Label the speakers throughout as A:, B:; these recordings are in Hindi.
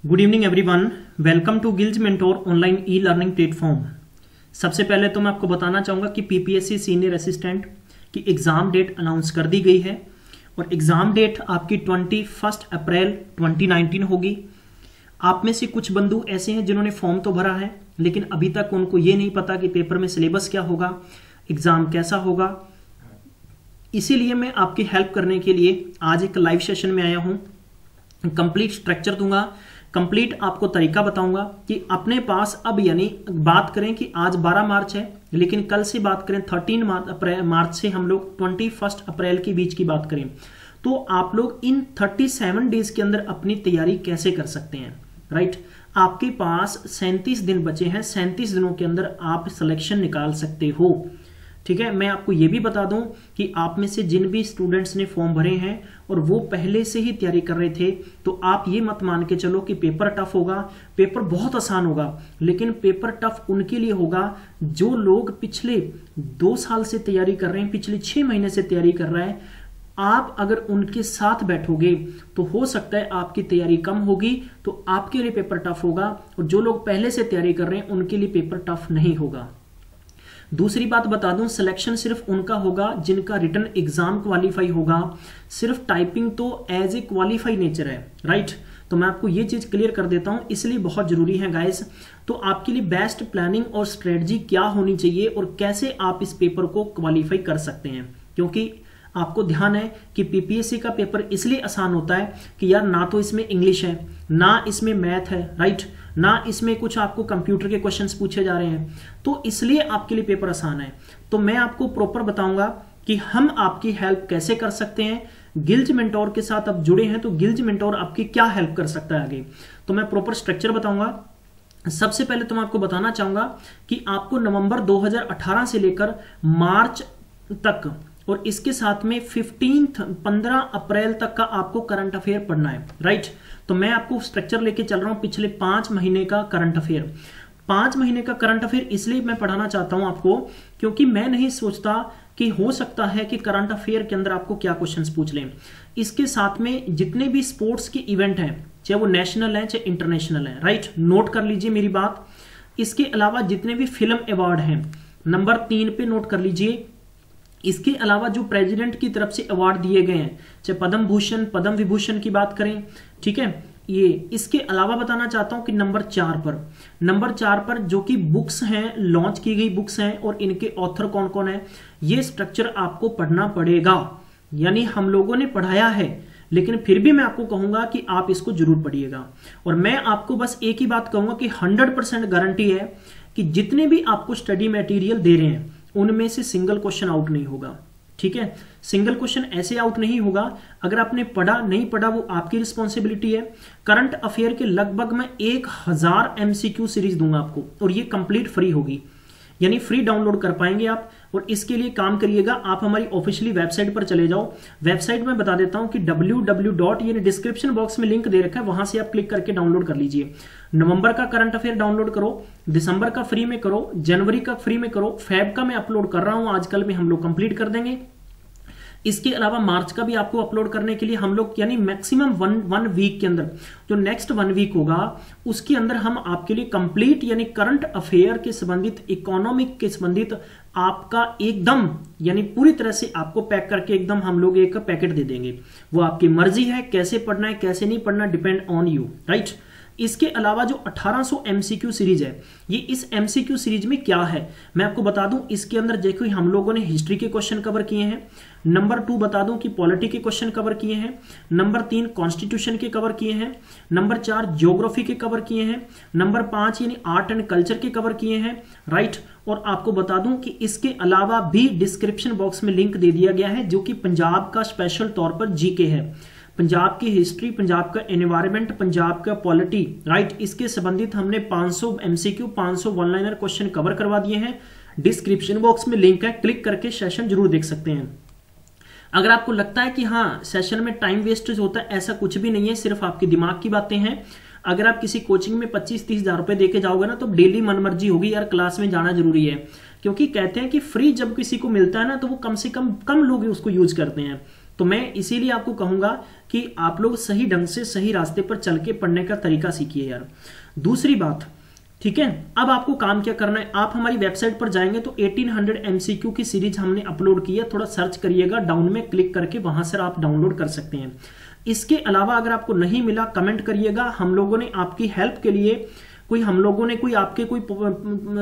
A: Good evening everyone, welcome to Gillz mentor online e learning platform. सबसे पहले तो मैं आपको बताना चाहूँगा कि पीपीएससी सीनियर असिस्टेंट की एग्ज़ाम डेट अनाउंस कर दी गई है और एग्ज़ाम डेट आपकी 21 अप्रैल 2019 होगी। आप में से कुछ बंधु ऐसे हैं जिन्होंने फॉर्म तो भरा है लेकिन अभी तक उनको ये नहीं पता कि पेपर में सिलेबस क्या होगा, एग्ज़ाम कैसा होगा। इसीलिए मैं आपकी हेल्प करने के लिए आज एक लाइव सेशन में आया हूँ। कंप्लीट स्ट्रक्चर दूंगा, कंप्लीट आपको तरीका बताऊंगा कि अपने पास अब यानी बात करें कि आज 12 मार्च है लेकिन कल से बात करें 13 मार्च से हम लोग 21 अप्रैल के बीच की बात करें तो आप लोग इन 37 डेज के अंदर अपनी तैयारी कैसे कर सकते हैं। राइट, आपके पास 37 दिन बचे हैं, 37 दिनों के अंदर आप सिलेक्शन निकाल सकते हो। ठीक है, मैं आपको ये भी बता दूं कि आप में से जिन भी स्टूडेंट्स ने फॉर्म भरे हैं और वो पहले से ही तैयारी कर रहे थे तो आप ये मत मान के चलो कि पेपर टफ होगा। पेपर बहुत आसान होगा लेकिन पेपर टफ उनके लिए होगा जो लोग पिछले 2 साल से तैयारी कर रहे हैं, पिछले 6 महीने से तैयारी कर रहे हैं। आप अगर उनके साथ बैठोगे तो हो सकता है आपकी तैयारी कम होगी तो आपके लिए पेपर टफ होगा और जो लोग पहले से तैयारी कर रहे हैं उनके लिए पेपर टफ नहीं होगा। दूसरी बात बता दूं, सिलेक्शन सिर्फ उनका होगा जिनका रिटन एग्जाम क्वालिफाई होगा। सिर्फ टाइपिंग तो एज ए क्वालिफाई नेचर है। राइट, तो मैं आपको ये चीज क्लियर कर देता हूं, इसलिए बहुत जरूरी है गाइस। तो आपके लिए बेस्ट प्लानिंग और स्ट्रेटजी क्या होनी चाहिए और कैसे आप इस पेपर को क्वालिफाई कर सकते हैं, क्योंकि आपको ध्यान है कि पीपीएससी का पेपर इसलिए आसान होता है कि यार ना तो इसमें इंग्लिश है, ना इसमें मैथ है, राइट, ना इसमें कुछ आपको कंप्यूटर के क्वेश्चंस पूछे जा रहे हैं, तो इसलिए आपके लिए पेपर आसान है। तो मैं आपको प्रॉपर बताऊंगा कि हम आपकी हेल्प कैसे कर सकते हैं। गिल्ज मेंटोर के साथ आप जुड़े हैं तो गिल्ज मेंटोर आपकी क्या हेल्प कर सकता है आगे, तो मैं प्रॉपर स्ट्रक्चर बताऊंगा। सबसे पहले तो मैं आपको बताना चाहूंगा कि आपको नवंबर 2018 से लेकर मार्च तक और इसके साथ में 15 अप्रैल तक का आपको करंट अफेयर पढ़ना है। राइट, तो मैं आपको स्ट्रक्चर लेके चल रहा हूं पिछले 5 महीने का करंट अफेयर। 5 महीने का करंट अफेयर इसलिए मैं पढ़ाना चाहता हूं आपको क्योंकि मैं नहीं सोचता कि हो सकता है कि करंट अफेयर के अंदर आपको क्या क्वेश्चंस पूछ लें। इसके साथ में जितने भी स्पोर्ट्स के इवेंट हैं, चाहे वो नेशनल है चाहे इंटरनेशनल है, राइट, नोट कर लीजिए मेरी बात। इसके अलावा जितने भी फिल्म अवार्ड हैं नंबर 3 पे नोट कर लीजिए। इसके अलावा जो प्रेसिडेंट की तरफ से अवार्ड दिए गए हैं, चाहे पद्म भूषण पद्म विभूषण की बात करें, ठीक है, ये इसके अलावा बताना चाहता हूं कि नंबर 4 पर जो कि बुक्स हैं, लॉन्च की गई बुक्स हैं और इनके ऑथर कौन कौन है, ये स्ट्रक्चर आपको पढ़ना पड़ेगा। यानी हम लोगों ने पढ़ाया है लेकिन फिर भी मैं आपको कहूंगा कि आप इसको जरूर पढ़िएगा। और मैं आपको बस एक ही बात कहूंगा कि 100% गारंटी है कि जितने भी आपको स्टडी मटेरियल दे रहे हैं उनमें से सिंगल क्वेश्चन आउट नहीं होगा। ठीक है, सिंगल क्वेश्चन ऐसे आउट नहीं होगा। अगर आपने पढ़ा नहीं पढ़ा वो आपकी रिस्पॉन्सिबिलिटी है। करंट अफेयर के लगभग मैं 1000 MCQ सीरीज दूंगा आपको और ये कंप्लीट फ्री होगी, यानी फ्री डाउनलोड कर पाएंगे आप। और इसके लिए काम करिएगा, आप हमारी ऑफिशियली वेबसाइट पर चले जाओ। वेबसाइट में बता देता हूं कि www, यानी डिस्क्रिप्शन बॉक्स में लिंक दे रखा है, वहां से आप क्लिक करके डाउनलोड कर लीजिए। नवंबर का करंट अफेयर डाउनलोड करो, दिसंबर का फ्री में करो, जनवरी का फ्री में करो, फेब का मैं अपलोड कर रहा हूं, आजकल में हम लोग कंप्लीट कर देंगे। इसके अलावा मार्च का भी आपको अपलोड करने के लिए हम लोग यानी मैक्सिमम वन वीक के अंदर, जो नेक्स्ट 1 वीक होगा उसके अंदर हम आपके लिए कंप्लीट यानी करंट अफेयर के संबंधित, इकोनॉमिक के संबंधित आपका एकदम यानी पूरी तरह से आपको पैक करके एकदम हम लोग एक पैकेट दे देंगे। वो आपकी मर्जी है, कैसे पढ़ना है कैसे नहीं पढ़ना, डिपेंड ऑन यू। राइट, इसके अलावा जो 1800 MCQ सीरीज है, ये इस MCQ सीरीज में क्या है मैं आपको बता दूं। इसके अंदर देखो हम लोगों ने हिस्ट्री के क्वेश्चन कवर किए हैं, नंबर 2 बता दूं कि पॉलिटी के क्वेश्चन कवर किए हैं, नंबर 3 कॉन्स्टिट्यूशन के कवर किए हैं, नंबर 4 ज्योग्राफी के कवर किए हैं, नंबर 5 यानी आर्ट एंड कल्चर के कवर किए हैं। राइट, और आपको बता दूं कि इसके अलावा भी डिस्क्रिप्शन बॉक्स में लिंक दे दिया गया है जो कि पंजाब का स्पेशल तौर पर जीके है, पंजाब की हिस्ट्री, पंजाब का एनवायरमेंट, पंजाब का पॉलिटी। राइट, इसके संबंधित हमने 500 MCQ 500 one liner question cover करवा दिए हैं। डिस्क्रिप्शन बॉक्स में लिंक है, क्लिक करके सेशन जरूर देख सकते हैं। अगर आपको लगता है कि हाँ सेशन में टाइम वेस्टेज होता है, ऐसा कुछ भी नहीं है, सिर्फ आपके दिमाग की बातें हैं। अगर आप किसी कोचिंग में 25-30 हज़ार रुपए देके जाओगे ना तो डेली मनमर्जी होगी, यार क्लास में जाना जरूरी है, क्योंकि कहते हैं कि फ्री जब किसी को मिलता है ना तो वो कम से कम लोग उसको यूज करते हैं। तो मैं इसीलिए आपको कहूंगा कि आप लोग सही ढंग से सही रास्ते पर चल के पढ़ने का तरीका सीखिए यार। दूसरी बात, ठीक है, अब आपको काम क्या करना है, आप हमारी वेबसाइट पर जाएंगे तो 1800 MCQ की सीरीज हमने अपलोड की है, थोड़ा सर्च करिएगा, डाउन में क्लिक करके वहां से आप डाउनलोड कर सकते हैं। इसके अलावा अगर आपको नहीं मिला कमेंट करिएगा, हम लोगों ने आपकी हेल्प के लिए हम लोगों ने कोई आपके कोई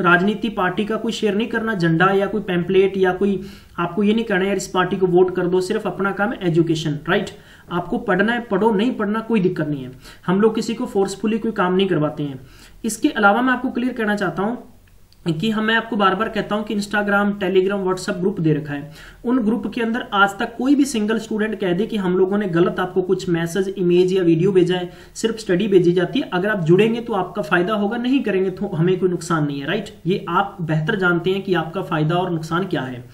A: राजनीति पार्टी का कोई शेयर नहीं करना, झंडा या कोई पैम्पलेट या कोई आपको ये नहीं करना यार इस पार्टी को वोट कर दो, सिर्फ अपना काम है एजुकेशन, राइट। आपको पढ़ना है पढ़ो, नहीं पढ़ना कोई दिक्कत नहीं है, हम लोग किसी को फोर्सफुली कोई काम नहीं करवाते हैं। इसके अलावा मैं आपको क्लियर करना चाहता हूं कि मैं आपको बार बार कहता हूं कि इंस्टाग्राम, टेलीग्राम, व्हाट्सएप ग्रुप दे रखा है, उन ग्रुप के अंदर आज तक कोई भी सिंगल स्टूडेंट कह दे कि हम लोगों ने गलत आपको कुछ मैसेज, इमेज या वीडियो भेजा है, सिर्फ स्टडी भेजी जाती है। अगर आप जुड़ेंगे तो आपका फायदा होगा, नहीं करेंगे तो हमें कोई नुकसान नहीं है, राइट। ये आप बेहतर जानते हैं कि आपका फायदा और नुकसान क्या है,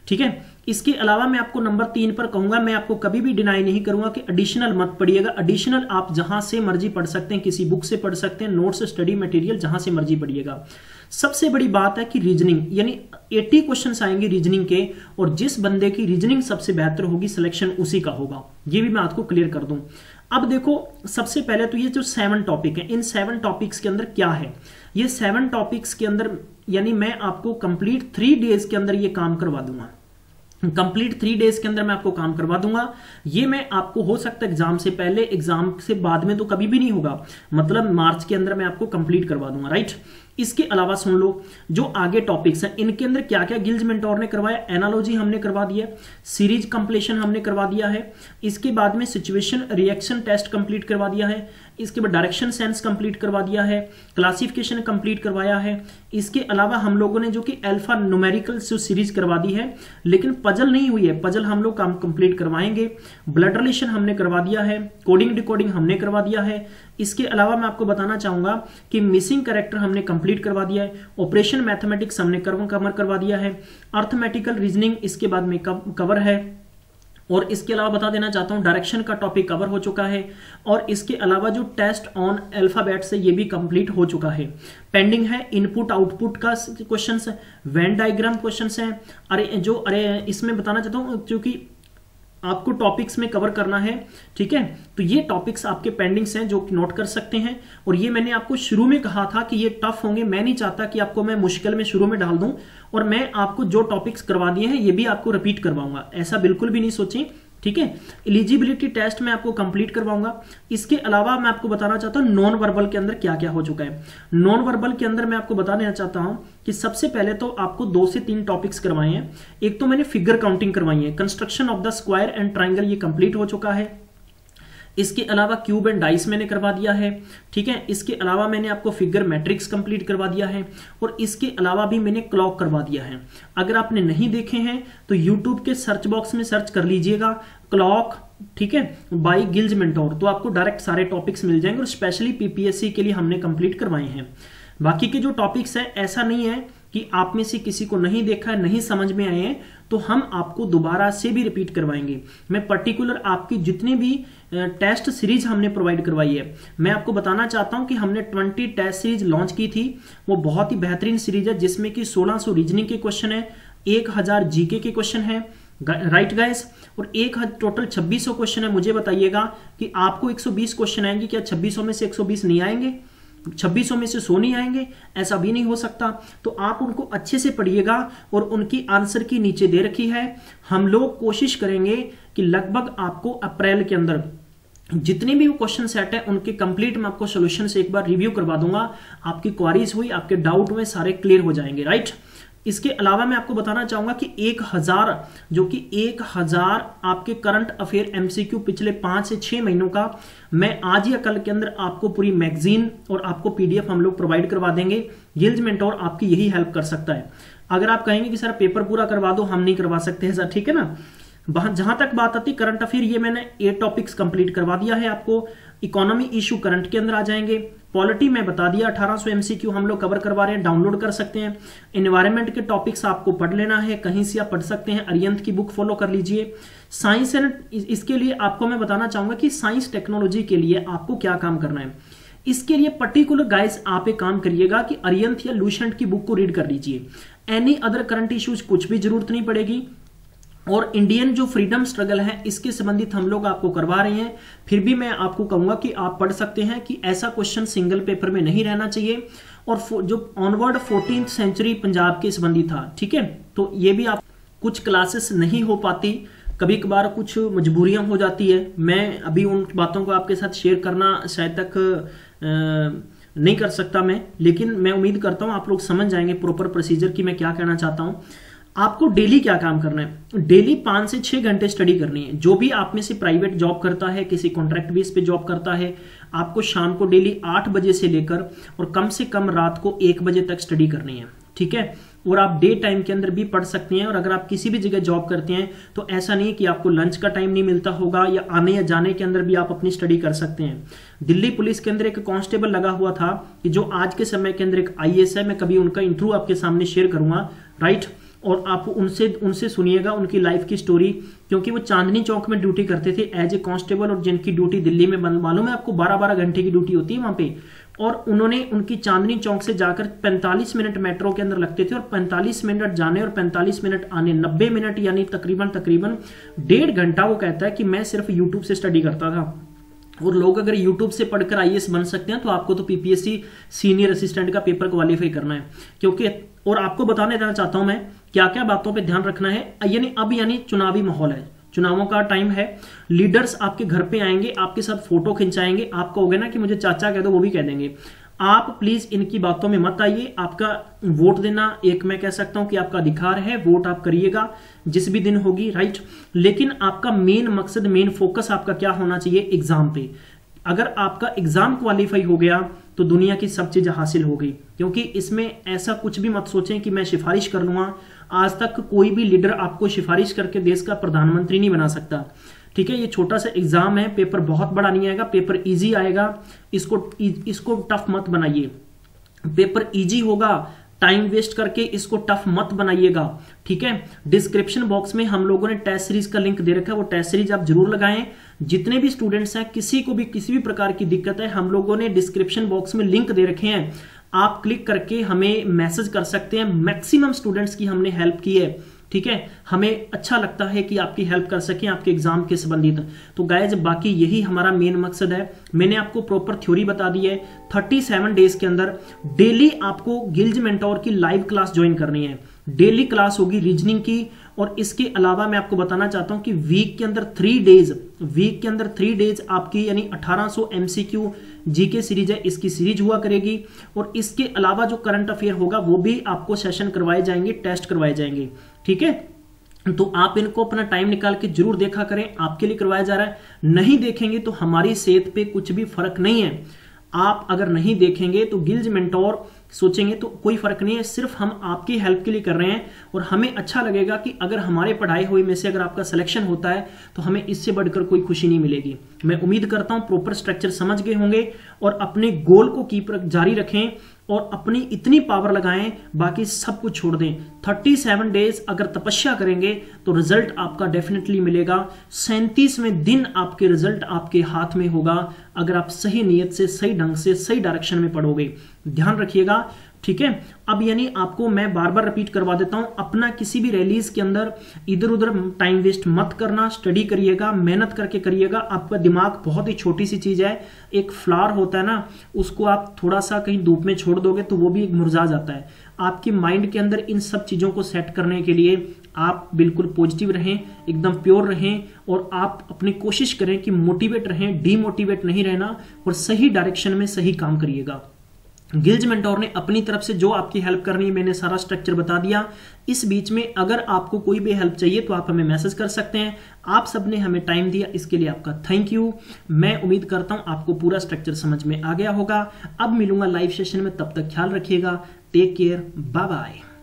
A: ठीक है। इसके अलावा मैं आपको नंबर 3 पर कहूंगा, मैं आपको कभी भी डिनाई नहीं करूंगा कि एडिशनल मत पढ़िएगा। एडिशनल आप जहां से मर्जी पढ़ सकते हैं, किसी बुक से पढ़ सकते हैं, नोट्स, स्टडी मटेरियल जहां से मर्जी पढ़िएगा। सबसे बड़ी बात है कि रीजनिंग, यानी 80 क्वेश्चंस आएंगे रीजनिंग के, और जिस बंदे की रीजनिंग सबसे बेहतर होगी सिलेक्शन उसी का होगा, ये भी मैं आपको क्लियर कर दूं। अब देखो, सबसे पहले तो ये जो 7 टॉपिक है, इन 7 टॉपिक्स के अंदर क्या है, ये 7 टॉपिक्स के अंदर यानी मैं आपको कंप्लीट 3 डेज के अंदर ये काम करवा दूंगा, कंप्लीट 3 डेज के अंदर मैं आपको काम करवा दूंगा। ये मैं आपको हो सकता है एग्जाम से पहले, एग्जाम से बाद में तो कभी भी नहीं होगा, मतलब मार्च के अंदर मैं आपको कंप्लीट करवा दूंगा, राइट। इसके अलावा सुन लो, जो आगे टॉपिक्स हैं इनके अंदर क्या क्या गिल्ज मेंटोर ने करवाया, एनालॉजी हमने करवा दिया, सीरीज कंप्लीशन हमने करवा दिया है, इसके बाद में सिचुएशन रिएक्शन टेस्ट कंप्लीट करवा दिया है, इसके बाद डायरेक्शन सेंस कंप्लीट करवा दिया है, क्लासिफिकेशन कंप्लीट करवाया है। इसके अलावा हम लोगों ने जो कि अल्फा न्यूमेरिकल सीरीज करवा दी है, लेकिन पजल नहीं हुई है, पजल हम लोग काम कंप्लीट करवाएंगे। ब्लड रिलेशन हमने करवा दिया है, कोडिंग डिकोडिंग हमने करवा दिया है। इसके अलावा मैं आपको बताना चाहूंगा कि मिसिंग कैरेक्टर हमने कंप्लीट करवा दिया है, ऑपरेशन मैथमेटिक्स हमने कवर करवा दिया है, अर्थमेटिकल रीजनिंग इसके बाद में कवर है, और इसके अलावा बता देना चाहता हूं डायरेक्शन का टॉपिक कवर हो चुका है, और इसके अलावा जो टेस्ट ऑन अल्फाबेट से ये भी कंप्लीट हो चुका है। पेंडिंग है इनपुट आउटपुट का क्वेश्चंस है, वेन डायग्राम क्वेश्चंस है। अरे इसमें बताना चाहता हूं क्योंकि आपको टॉपिक्स में कवर करना है, ठीक है, तो ये टॉपिक्स आपके पेंडिंग्स हैं जो कि नोट कर सकते हैं। और ये मैंने आपको शुरू में कहा था कि ये टफ होंगे, मैं नहीं चाहता कि आपको मैं मुश्किल में शुरू में डाल दूं, और मैं आपको जो टॉपिक्स करवा दिए हैं ये भी आपको रिपीट करवाऊंगा, ऐसा बिल्कुल भी नहीं सोचें, ठीक है। एलिजिबिलिटी टेस्ट मैं आपको कंप्लीट करवाऊंगा। इसके अलावा मैं आपको बताना चाहता हूं नॉन वर्बल के अंदर क्या क्या हो चुका है। नॉन वर्बल के अंदर मैं आपको बता देना चाहता हूं कि सबसे पहले तो आपको 2 से 3 टॉपिक्स करवाए हैं। एक तो मैंने फिगर काउंटिंग करवाई है, construction of the square and triangle ये कंप्लीट हो चुका है। इसके अलावा क्यूब एंड डाइस मैंने करवा दिया है, ठीक है। इसके अलावा मैंने आपको फिगर मैट्रिक्स कंप्लीट करवा दिया है, और इसके अलावा भी मैंने क्लॉक करवा दिया है। अगर आपने नहीं देखे हैं तो यूट्यूब के सर्च बॉक्स में सर्च कर लीजिएगा क्लॉक, ठीक है, बाय गिल्ज मेंटोर, तो आपको डायरेक्ट सारे टॉपिक्स मिल जाएंगे, और स्पेशली पीपीएससी के लिए हमने कंप्लीट करवाए हैं। बाकी के जो टॉपिक्स है ऐसा नहीं है कि आप में से किसी को नहीं देखा है, नहीं समझ में आए हैं, तो हम आपको दोबारा से भी रिपीट करवाएंगे। मैं पर्टिकुलर आपकी जितनी भी टेस्ट सीरीज हमने प्रोवाइड करवाई है, मैं आपको बताना चाहता हूं कि हमने 20 टेस्ट सीरीज लॉन्च की थी, वो बहुत ही बेहतरीन सीरीज है, जिसमें कि 1600 रीजनिंग के क्वेश्चन है, 1000 जीके के क्वेश्चन है, राइट गाइस, और टोटल 2600 क्वेश्चन है। मुझे बताइएगा कि आपको 120 क्वेश्चन आएंगे, क्या 2600 में से 120 नहीं आएंगे, 2600 में से 100 नहीं आएंगे? ऐसा भी नहीं हो सकता। तो आप उनको अच्छे से पढ़िएगा, और उनकी आंसर की नीचे दे रखी है। हम लोग कोशिश करेंगे कि लगभग आपको अप्रैल के अंदर जितने भी क्वेश्चन सेट है उनके कंप्लीट मैं आपको सॉल्यूशन से एक बार रिव्यू करवा दूंगा। आपकी क्वारीज हुई, आपके डाउट हुए, सारे क्लियर हो जाएंगे, राइट। इसके अलावा मैं आपको बताना चाहूंगा कि 1000 आपके करंट अफेयर एमसीक्यू पिछले 5 से 6 महीनों का मैं आज या कल के अंदर आपको पूरी मैगजीन और आपको पीडीएफ हम लोग प्रोवाइड करवा देंगे। गिल्ज मेंटोर आपकी यही हेल्प कर सकता है। अगर आप कहेंगे कि सर पेपर पूरा करवा दो, हम नहीं करवा सकते हैं सर, ठीक है ना। जहां तक बात आती करंट अफेयर, ये मैंने 8 टॉपिक्स कंप्लीट करवा दिया है आपको। इकोनॉमी इशू करंट के अंदर आ जाएंगे। पॉलिटी में बता दिया, 1800 एमसीक्यू हम लोग कवर करवा रहे हैं, डाउनलोड कर सकते हैं। एनवायरनमेंट के टॉपिक्स आपको पढ़ लेना है, कहीं से आप पढ़ सकते हैं, अरियंत की बुक फॉलो कर लीजिए। साइंस एंड इसके लिए आपको मैं बताना चाहूंगा कि साइंस टेक्नोलॉजी के लिए आपको क्या काम करना है। इसके लिए पर्टिकुलर गाइस आप एक काम करिएगा कि अरियंत या लूसेंट की बुक को रीड कर लीजिए। एनी अदर करंट इश्यूज कुछ भी जरूरत नहीं पड़ेगी। और इंडियन जो फ्रीडम स्ट्रगल है इसके संबंधित हम लोग आपको करवा रहे हैं। फिर भी मैं आपको कहूंगा कि आप पढ़ सकते हैं कि ऐसा क्वेश्चन सिंगल पेपर में नहीं रहना चाहिए। और जो ऑनवर्ड 14th सेंचुरी पंजाब के संबंधी था, ठीक है, तो ये भी आप कुछ क्लासेस नहीं हो पाती, कभी कभार कुछ मजबूरियां हो जाती है। मैं अभी उन बातों को आपके साथ शेयर करना शायद तक नहीं कर सकता मैं, लेकिन मैं उम्मीद करता हूं आप लोग समझ जाएंगे प्रॉपर प्रोसीजर की मैं क्या कहना चाहता हूं। आपको डेली क्या काम करना है, डेली 5 से 6 घंटे स्टडी करनी है। जो भी आप में से प्राइवेट जॉब करता है, किसी कॉन्ट्रैक्ट बेस पे जॉब करता है, आपको शाम को डेली 8 बजे से लेकर और कम से कम रात को 1 बजे तक स्टडी करनी है, ठीक है। और आप डे टाइम के अंदर भी पढ़ सकते हैं। और अगर आप किसी भी जगह जॉब करते हैं तो ऐसा नहीं कि आपको लंच का टाइम नहीं मिलता होगा, या आने या जाने के अंदर भी आप अपनी स्टडी कर सकते हैं। दिल्ली पुलिस के अंदर एक कांस्टेबल लगा हुआ था कि जो आज के समय के अंदर एक IAS है, मैं कभी उनका इंटरव्यू आपके सामने शेयर करूंगा, राइट। और आप उनसे सुनिएगा उनकी लाइफ की स्टोरी, क्योंकि वो चांदनी चौक में ड्यूटी करते थे एज ए कांस्टेबल, और जिनकी ड्यूटी दिल्ली में मालूम है आपको 12-12 घंटे की ड्यूटी होती है वहां पे। और उन्होंने उनकी चांदनी चौक से जाकर 45 मिनट मेट्रो के अंदर लगते थे, और 45 मिनट जाने और 45 मिनट आने, 90 मिनट यानी तकरीबन 1.5 घंटा वो कहता है कि मैं सिर्फ यूट्यूब से स्टडी करता था। और लोग अगर यूट्यूब से पढ़कर IAS बन सकते हैं तो आपको तो PPSC सीनियर असिस्टेंट का पेपर क्वालिफाई करना है। क्योंकि और आपको बताने देना चाहता हूं मैं क्या क्या बातों पे ध्यान रखना है। यानी चुनावी माहौल है, चुनावों का टाइम है, लीडर्स आपके घर पे आएंगे, आपके साथ फोटो खिंचाएंगे, आप कहोगे ना कि मुझे चाचा कह दो, वो भी कह देंगे। आप प्लीज इनकी बातों में मत आइए। आपका वोट देना एक मैं कह सकता हूं कि आपका अधिकार है, वोट आप करिएगा जिस भी दिन होगी, राइट। लेकिन आपका मेन मकसद, मेन फोकस आपका क्या होना चाहिए, एग्जाम पे। अगर आपका एग्जाम क्वालिफाई हो गया तो दुनिया की सब चीज हासिल हो गई। क्योंकि इसमें ऐसा कुछ भी मत सोचें कि मैं सिफारिश कर लूंगा। आज तक कोई भी लीडर आपको सिफारिश करके देश का प्रधानमंत्री नहीं बना सकता, ठीक है। ये छोटा सा एग्जाम है, पेपर बहुत बड़ा नहीं आएगा, पेपर इजी आएगा। इसको टफ मत बनाइए। पेपर इजी होगा, टाइम वेस्ट करके इसको टफ मत बनाइएगा, ठीक है। डिस्क्रिप्शन बॉक्स में हम लोगों ने टेस्ट सीरीज का लिंक दे रखा है, वो टेस्ट सीरीज आप जरूर लगाएं। जितने भी स्टूडेंट्स हैं, किसी को भी किसी भी प्रकार की दिक्कत है, हम लोगों ने डिस्क्रिप्शन बॉक्स में लिंक दे रखे हैं, आप क्लिक करके हमें मैसेज कर सकते हैं। मैक्सिमम स्टूडेंट्स की हमने हेल्प की है, ठीक है। हमें अच्छा लगता है कि आपकी हेल्प कर सकें आपके एग्जाम के संबंधित। तो गाइज बाकी यही हमारा मेन मकसद है। मैंने आपको प्रॉपर थ्योरी बता दी है। 37 डेज के अंदर डेली आपको गिल्ज मेंटोर की लाइव क्लास ज्वाइन करनी है। डेली क्लास होगी रीजनिंग की। और इसके अलावा मैं आपको बताना चाहता हूं कि वीक के अंदर 3 डेज आपकी यानी 1800 MCQ जीके सीरीज है, इसकी सीरीज हुआ करेगी। और इसके अलावा जो करंट अफेयर होगा वो भी आपको सेशन करवाए जाएंगे, टेस्ट करवाए जाएंगे, ठीक है। तो आप इनको अपना टाइम निकाल के जरूर देखा करें, आपके लिए करवाया जा रहा है। नहीं देखेंगे तो हमारी सेहत पे कुछ भी फर्क नहीं है। आप अगर नहीं देखेंगे तो गिल्ज मेंटोर सोचेंगे तो कोई फर्क नहीं है, सिर्फ हम आपकी हेल्प के लिए कर रहे हैं। और हमें अच्छा लगेगा कि अगर हमारे पढ़ाई हुई में से अगर आपका सिलेक्शन होता है तो हमें इससे बढ़कर कोई खुशी नहीं मिलेगी। मैं उम्मीद करता हूं प्रॉपर स्ट्रक्चर समझ गए होंगे और अपने गोल को जारी रखें और अपनी इतनी पावर लगाएं, बाकी सब कुछ छोड़ दें। 37 डेज अगर तपस्या करेंगे तो रिजल्ट आपका डेफिनेटली मिलेगा। 37वें दिन आपके रिजल्ट आपके हाथ में होगा, अगर आप सही नीयत से, सही ढंग से, सही डायरेक्शन में पढ़ोगे। ध्यान रखिएगा, ठीक है। अब यानी आपको मैं बार बार रिपीट करवा देता हूं, अपना किसी भी रैलीज के अंदर इधर उधर टाइम वेस्ट मत करना, स्टडी करिएगा, मेहनत करके करिएगा। आपका दिमाग बहुत ही छोटी सी चीज है, एक फ्लावर होता है ना, उसको आप थोड़ा सा कहीं धूप में छोड़ दोगे तो वो भी मुरझा जाता है। आपके माइंड के अंदर इन सब चीजों को सेट करने के लिए आप बिल्कुल पॉजिटिव रहें, एकदम प्योर रहें और आप अपनी कोशिश करें कि मोटिवेट रहें, डीमोटिवेट नहीं रहना और सही डायरेक्शन में सही काम करिएगा। गिल्ज मेंटोर ने अपनी तरफ से जो आपकी हेल्प करनी है मैंने सारा स्ट्रक्चर बता दिया। इस बीच में अगर आपको कोई भी हेल्प चाहिए तो आप हमें मैसेज कर सकते हैं। आप सबने हमें टाइम दिया, इसके लिए आपका थैंक यू। मैं उम्मीद करता हूं आपको पूरा स्ट्रक्चर समझ में आ गया होगा। अब मिलूंगा लाइव सेशन में, तब तक ख्याल रखिएगा। Take care, bye bye.